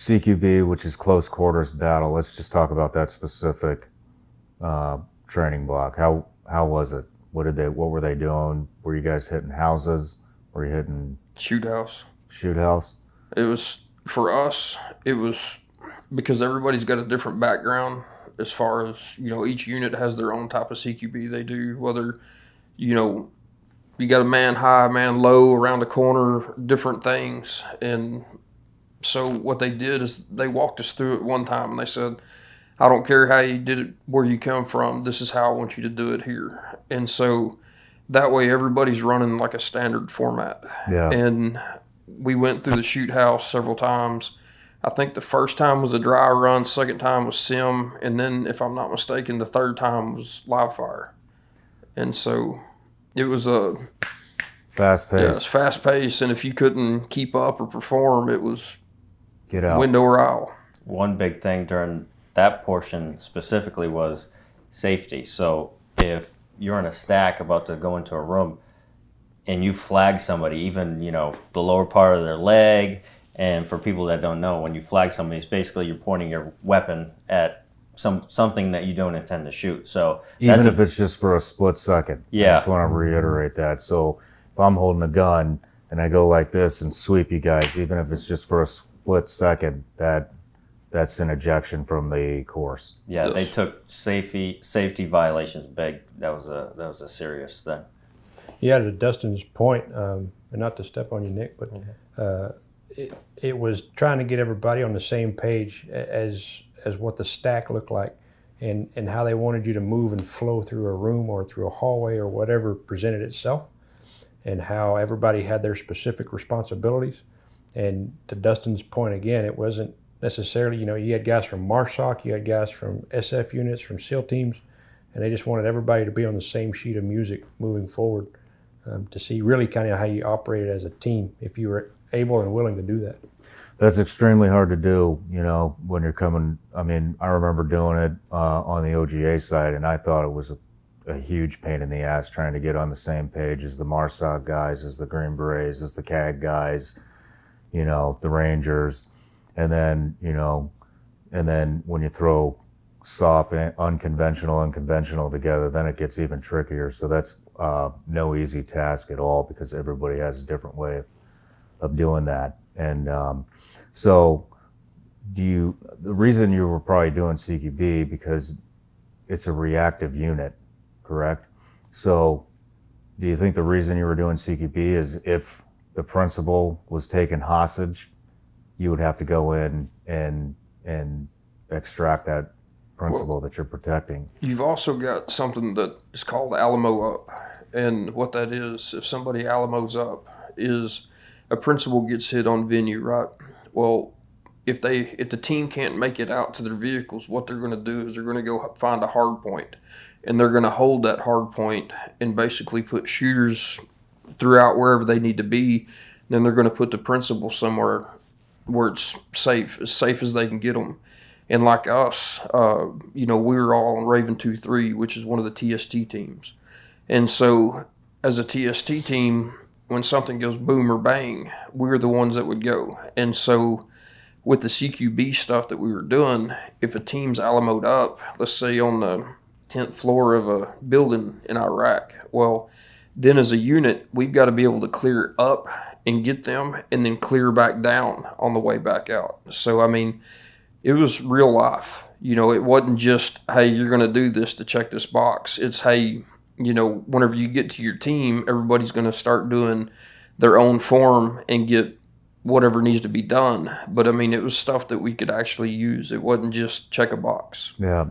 CQB, which is close quarters battle. Let's just talk about that specific training block. How was it? What were they doing? Were you guys hitting houses? Were you hitting Shoot house? shoot house? It was, for us, it was because everybody's got a different background as far as, each unit has their own type of CQB they do, whether, you got a man high, man low, around the corner, different things. And so what they did is they walked us through it one time and they said, I don't care how you did it, where you come from, this is how I want you to do it here. And so that way everybody's running like a standard format. Yeah. And we went through the shoot house several times. I think the first time was a dry run, second time was sim, and then, if I'm not mistaken, the third time was live fire. And so it was a fast pace. Yeah, it's fast pace, and if you couldn't keep up or perform, it was Get out. window or aisle. One big thing during that portion specifically was safety. So if you're in a stack about to go into a room and you flag somebody, even, the lower part of their leg, and for people that don't know, when you flag somebody, it's basically you're pointing your weapon at something that you don't intend to shoot. So even if it's just for a split second. Yeah. I just want to reiterate that. So if I'm holding a gun and I go like this and sweep you guys, even if it's just for a split second, that's an ejection from the course. Yeah, Yes. they took safety violations big. That was a serious thing. Yeah, to Dustin's point, and not to step on you, Nick, but it was trying to get everybody on the same page as what the stack looked like, and how they wanted you to move and flow through a room or through a hallway or whatever presented itself, and how everybody had their specific responsibilities. And to Dustin's point again, it wasn't necessarily, you had guys from MARSOC, you had guys from SF units, from SEAL teams, and they just wanted everybody to be on the same sheet of music moving forward, to see really kind of how you operated as a team, if you were able and willing to do that. That's extremely hard to do, when you're coming. I mean, I remember doing it on the OGA side, and I thought it was a huge pain in the ass trying to get on the same page as the MARSOC guys, as the Green Berets, as the CAG guys, the Rangers. And then, when you throw soft and unconventional together, then it gets even trickier. So that's no easy task at all, because everybody has a different way of doing that. And so the reason you were probably doing CQB, because it's a reactive unit, correct? So do you think the reason you were doing CQB is if the principal was taken hostage, you would have to go in and extract that principal that you're protecting? You've also got something that is called Alamo up. And what that is, if somebody Alamos up, is a principal gets hit on venue, right? Well, if the team can't make it out to their vehicles, what they're going to do is they're going to go find a hard point, and they're going to hold that hard point and basically put shooters throughout wherever they need to be. And then they're going to put the principal somewhere where it's safe as they can get them. And like us, we were all on Raven 2-3, which is one of the TST teams. And so as a TST team, when something goes boom or bang, we're the ones that would go. And so with the CQB stuff that we were doing, if a team's Alamoed up, let's say on the 10th floor of a building in Iraq, well, then as a unit, we've got to be able to clear up and get them, and then clear back down on the way back out. So, I mean, it was real life. It wasn't just, hey, you're going to do this to check this box. It's, hey, whenever you get to your team, everybody's going to start doing their own form and get whatever needs to be done. But, I mean, it was stuff that we could actually use. It wasn't just check a box. Yeah.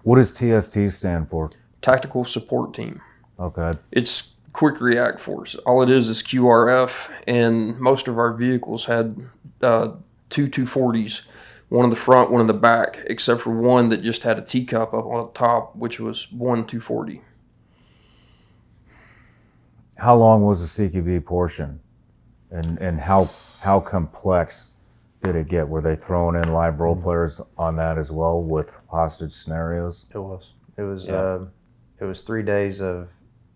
What does TST stand for? Tactical Support Team. Okay. It's Quick React Force. All it is QRF, and most of our vehicles had two 240s, one in the front, one in the back, except for one that just had a teacup up on the top, which was one 240. How long was the CQB portion, and how complex did it get? Were they throwing in live role players on that as well with hostage scenarios? It was. It was 3 days of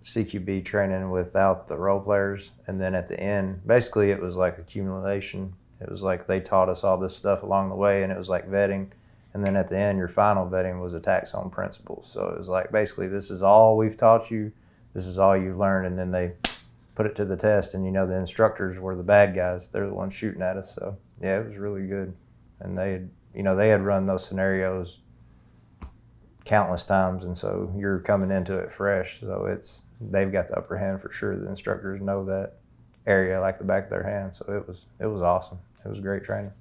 CQB training without the role players, and then at the end, basically it was like accumulation. It was like they taught us all this stuff along the way, and it was like vetting. And then at the end, your final vetting was attack zone principles. So it was like, basically, this is all we've taught you. This is all you've learned. And then they put it to the test. And, the instructors were the bad guys. They're the ones shooting at us. So, yeah, it was really good. And they had run those scenarios countless times. And so you're coming into it fresh. So they've got the upper hand for sure. The instructors know that area like the back of their hand. So it was awesome. It was great training.